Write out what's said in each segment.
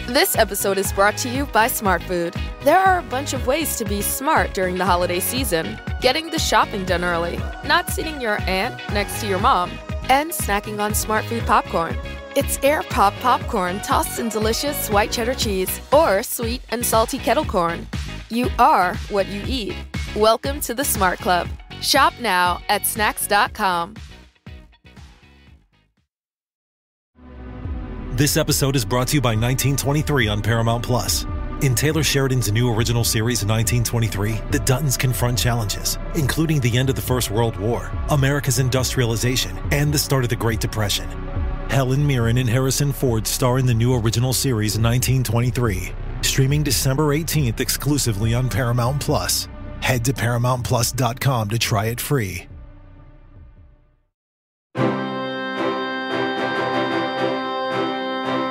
This episode is brought to you by Smart Food. There are a bunch of ways to be smart during the holiday season. Getting the shopping done early, not sitting your aunt next to your mom, and snacking on Smart Food popcorn. It's air pop popcorn tossed in delicious white cheddar cheese or sweet and salty kettle corn. You are what you eat. Welcome to the Smart Club. Shop now at snacks.com. This episode is brought to you by 1923 on Paramount Plus. In Taylor Sheridan's new original series 1923, the Duttons confront challenges, including the end of the First World War, America's industrialization, and the start of the Great Depression. Helen Mirren and Harrison Ford star in the new original series 1923, streaming December 18th exclusively on Paramount Plus. Head to ParamountPlus.com to try it free.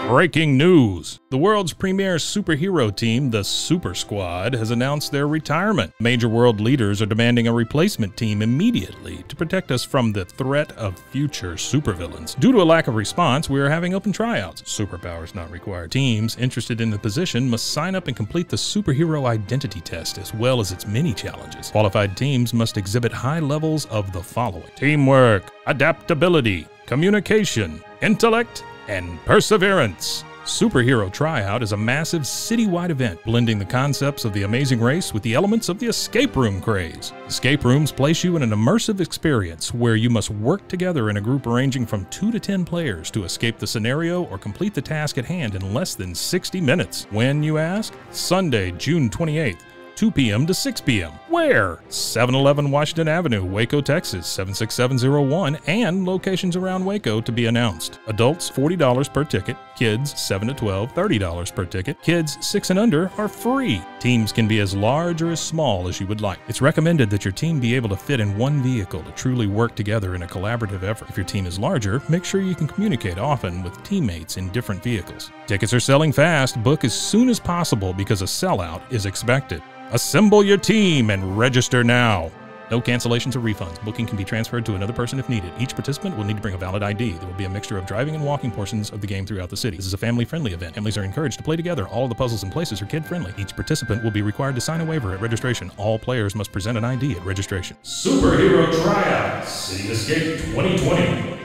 Breaking news. The world's premier superhero team, the Super Squad, has announced their retirement. Major world leaders are demanding a replacement team immediately to protect us from the threat of future supervillains. Due to a lack of response, we are having open tryouts. Superpowers not required. Teams interested in the position must sign up and complete the superhero identity test as well as its many challenges. Qualified teams must exhibit high levels of the following: teamwork, adaptability, communication, intellect, and perseverance. Superhero Tryout is a massive citywide event blending the concepts of the Amazing Race with the elements of the escape room craze. Escape rooms place you in an immersive experience where you must work together in a group ranging from 2 to 10 players to escape the scenario or complete the task at hand in less than 60 minutes. When, you ask? Sunday, June 28th. 2 p.m. to 6 p.m. Where? 711 Washington Avenue, Waco, Texas, 76701, and locations around Waco to be announced. Adults, $40 per ticket. Kids, 7 to 12, $30 per ticket. Kids 6 and under are free. Teams can be as large or as small as you would like. It's recommended that your team be able to fit in one vehicle to truly work together in a collaborative effort. If your team is larger, make sure you can communicate often with teammates in different vehicles. Tickets are selling fast. Book as soon as possible because a sellout is expected. Assemble your team and register now. No cancellations or refunds. Booking can be transferred to another person if needed. Each participant will need to bring a valid ID. There will be a mixture of driving and walking portions of the game throughout the city. This is a family-friendly event. Families are encouraged to play together. All of the puzzles and places are kid-friendly. Each participant will be required to sign a waiver at registration. All players must present an ID at registration. Superhero Tryout City Escape 2020.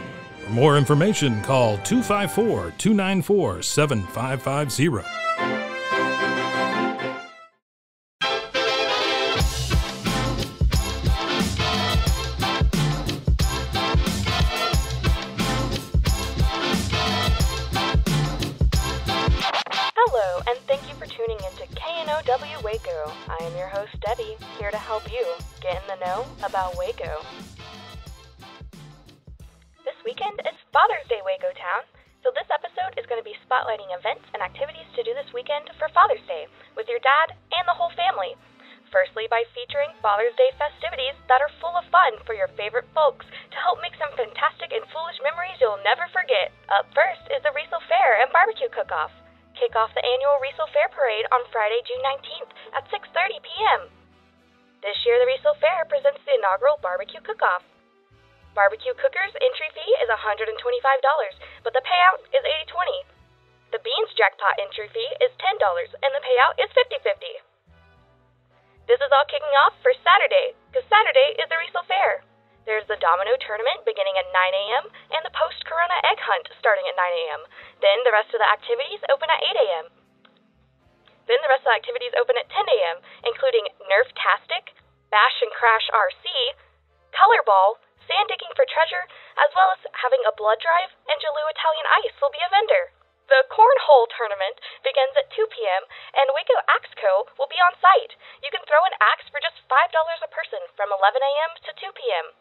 For more information, call 254-294-7550. Waco. I am your host, Debbie, here to help you get in the know about Waco. This weekend is Father's Day, Wacotown, so this episode is going to be spotlighting events and activities to do this weekend for Father's Day with your dad and the whole family. Firstly, by featuring Father's Day festivities that are full of fun for your favorite folks to help make some fantastic and foolish memories you'll never forget. Up first is the Riesel Fair and Barbecue Cook-Off. Kick off the annual Riesel Fair Parade on Friday, June 19th at 6:30 p.m. This year, the Riesel Fair presents the inaugural Barbecue Cook-Off. Barbecue Cookers' entry fee is $125, but the payout is $80-20. The Beans Jackpot entry fee is $10, and the payout is $50-50. This is all kicking off for Saturday, because Saturday is the Riesel Fair. There's the Domino Tournament beginning at 9 a.m. and the Post-Corona Egg Hunt starting at 9 a.m. Then the rest of the activities open at 8 a.m. Then the rest of the activities open at 10 a.m., including Nerf-tastic, Bash and Crash RC, Color Ball, Sand Digging for Treasure, as well as having a blood drive, and Jaloo Italian Ice will be a vendor. The Cornhole Tournament begins at 2 p.m., and Waco Axe Co. will be on site. You can throw an axe for just $5 a person from 11 a.m. to 2 p.m.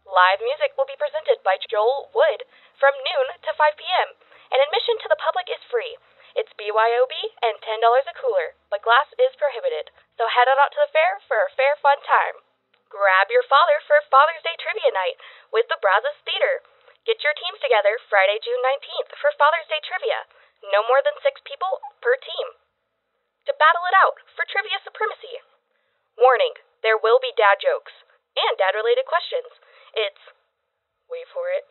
Live music will be presented by Joel Wood from noon to 5 p.m., and admission to the public is free. It's BYOB and $10 a cooler, but glass is prohibited. So head on out to the fair for a fair, fun time. Grab your father for Father's Day Trivia Night with the Brazos Theater. Get your teams together Friday, June 19th for Father's Day Trivia. No more than 6 people per team. To battle it out for trivia supremacy. Warning, there will be dad jokes and dad-related questions. It's, wait for it,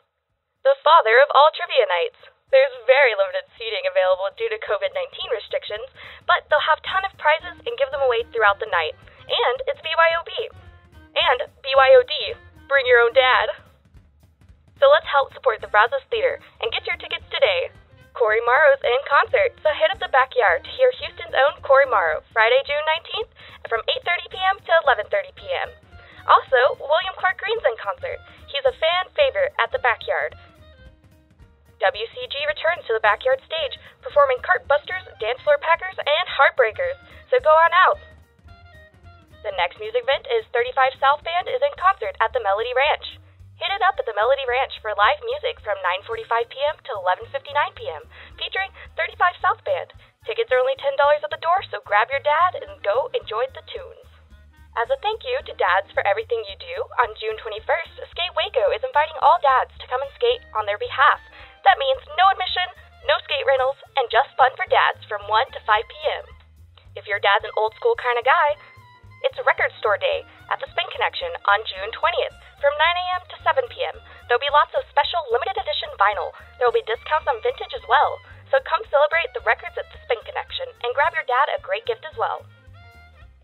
the father of all trivia nights. There's very limited seating available due to COVID-19 restrictions. attractions, but they'll have a ton of prizes and give them away throughout the night. And it's BYOB. And BYOD, bring your own dad. So let's help support the Brazos Theater and get your tickets today. Corey Morrow's in concert, so hit up the backyard to hear Houston's own Corey Morrow, Friday, June 19th from 8:30 p.m. to 11:30 p.m. Also, William Clark Green's in concert. He's a fan favorite at the backyard. WCG returns to the backyard stage, performing Cart Busters, Dance Floor Packers, and Heartbreakers, so go on out. The next music event is 35 South Band is in concert at the Melody Ranch. Hit it up at the Melody Ranch for live music from 9:45 p.m. to 11:59 p.m., featuring 35 South Band. Tickets are only $10 at the door, so grab your dad and go enjoy the tunes. As a thank you to dads for everything you do, on June 21st, Skate Waco is inviting all dads to come and skate on their behalf. That means no admission, no skate rentals, and just fun for dads from 1 to 5 p.m. If your dad's an old school kind of guy, it's Record Store Day at the Spin Connection on June 20th from 9 a.m. to 7 p.m. There'll be lots of special limited edition vinyl. There will be discounts on vintage as well. So come celebrate the records at the Spin Connection and grab your dad a great gift as well.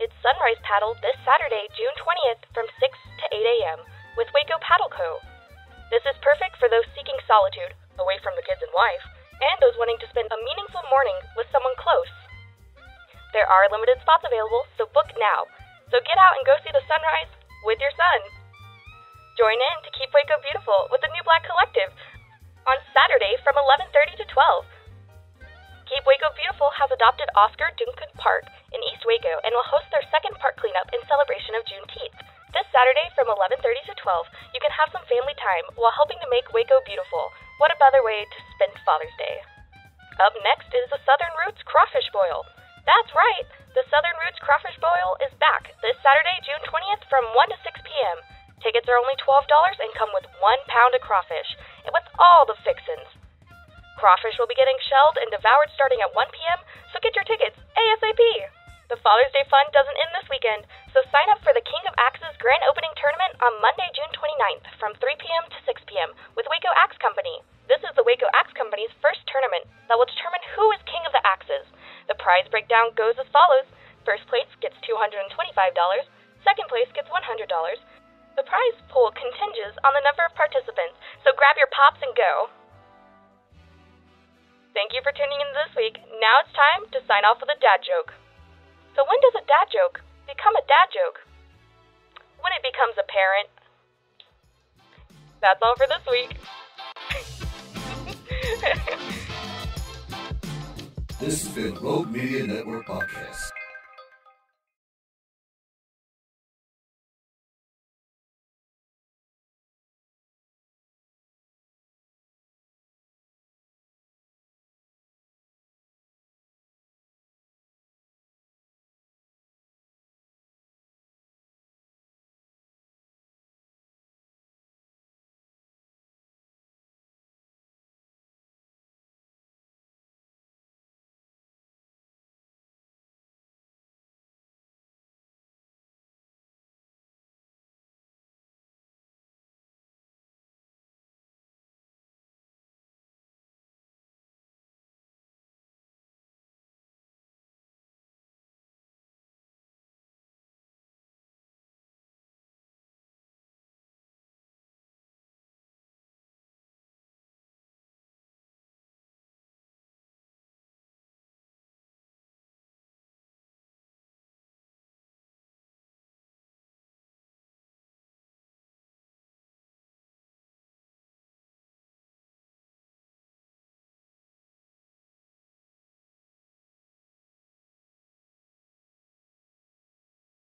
It's Sunrise Paddle this Saturday, June 20th from 6 to 8 a.m. with Waco Paddle Co. This is perfect for those seeking solitude, away from the kids and wife, and those wanting to spend a meaningful morning with someone close. There are limited spots available, so book now. So get out and go see the sunrise with your son. Join in to keep Waco beautiful with the New Black Collective on Saturday from 11:30 to 12. Keep Waco Beautiful has adopted Oscar Duncan Park in East Waco and will host their second park cleanup in celebration of Juneteenth. This Saturday from 11:30 to 12, you can have some family time while helping to make Waco beautiful. What a better way to spend Father's Day. Up next is the Southern Roots Crawfish Boil. That's right, the Southern Roots Crawfish Boil is back this Saturday, June 20th from 1 to 6 p.m. Tickets are only $12 and come with 1 pound of crawfish, and with all the fixins. Crawfish will be getting shelled and devoured starting at 1 p.m., so get your tickets ASAP. The Father's Day fun doesn't end this weekend, so sign up for the King of Axes Grand Opening Tournament on Monday, June 29th from 3 p.m. to 6 p.m. with Waco Axe Company. This is the Waco Axe Company's first tournament that will determine who is King of the Axes. The prize breakdown goes as follows. First place gets $225, second place gets $100. The prize pool contingents on the number of participants, so grab your pops and go. Thank you for tuning in this week. Now it's time to sign off with a dad joke. So when does a dad joke become a dad joke? When it becomes apparent. That's all for this week. This has been Rogue Media Network Podcast.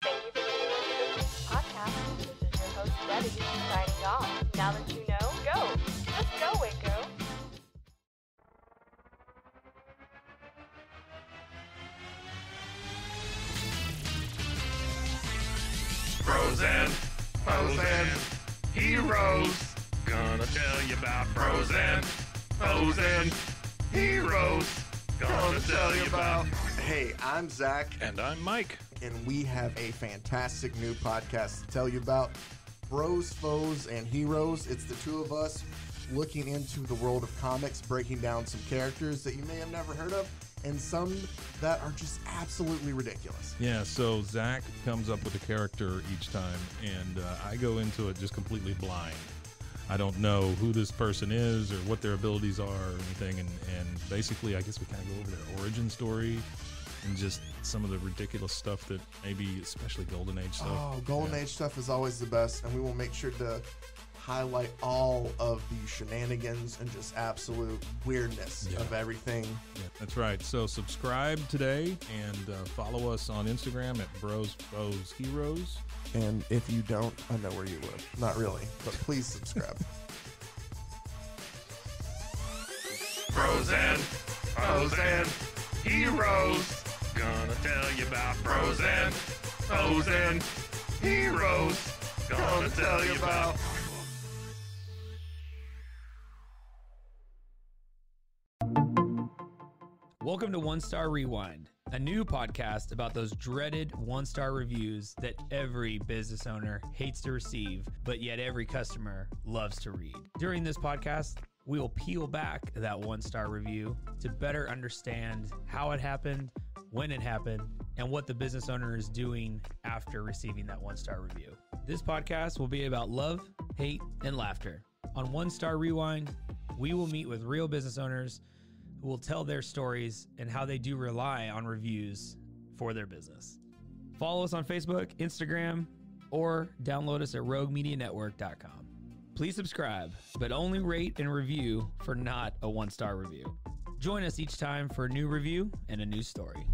Thank you for tuning in to this podcast. This is your host, Debbie, signing off. Now that you know, go. Just go, Waco. Frozen, heroes. Gonna tell you about frozen heroes. Gonna tell you about. Hey, I'm Zach, And I'm Mike. and we have a fantastic new podcast to tell you about. Bros, Foes, and Heroes. It's the two of us looking into the world of comics, breaking down some characters that you may have never heard of, and some that are just absolutely ridiculous. Yeah, so Zach comes up with a character each time, and I go into it just completely blind. I don't know who this person is or what their abilities are or anything, and basically I guess we kind of go over their origin story and just some of the ridiculous stuff that maybe, especially Golden Age stuff. Oh, Golden Age stuff is always the best, and we will make sure to highlight all of the shenanigans and just absolute weirdness of everything. Yeah, that's right. So subscribe today and follow us on Instagram at Bros Foes Heroes. And if you don't, I know where you live. Not really, but please subscribe. Bros and foes and heroes. Gonna tell you about bros and foes and heroes. Gonna tell you about. Welcome to One Star Rewind, a new podcast about those dreaded one-star reviews that every business owner hates to receive, but yet every customer loves to read. During this podcast, we will peel back that one-star review to better understand how it happened, when it happened, and what the business owner is doing after receiving that one-star review. This podcast will be about love, hate, and laughter. On One Star Rewind, we will meet with real business owners who will tell their stories and how they do rely on reviews for their business. Follow us on Facebook, Instagram, or download us at roguemedianetwork.com. Please subscribe, but only rate and review for not a one-star review. Join us each time for a new review and a new story.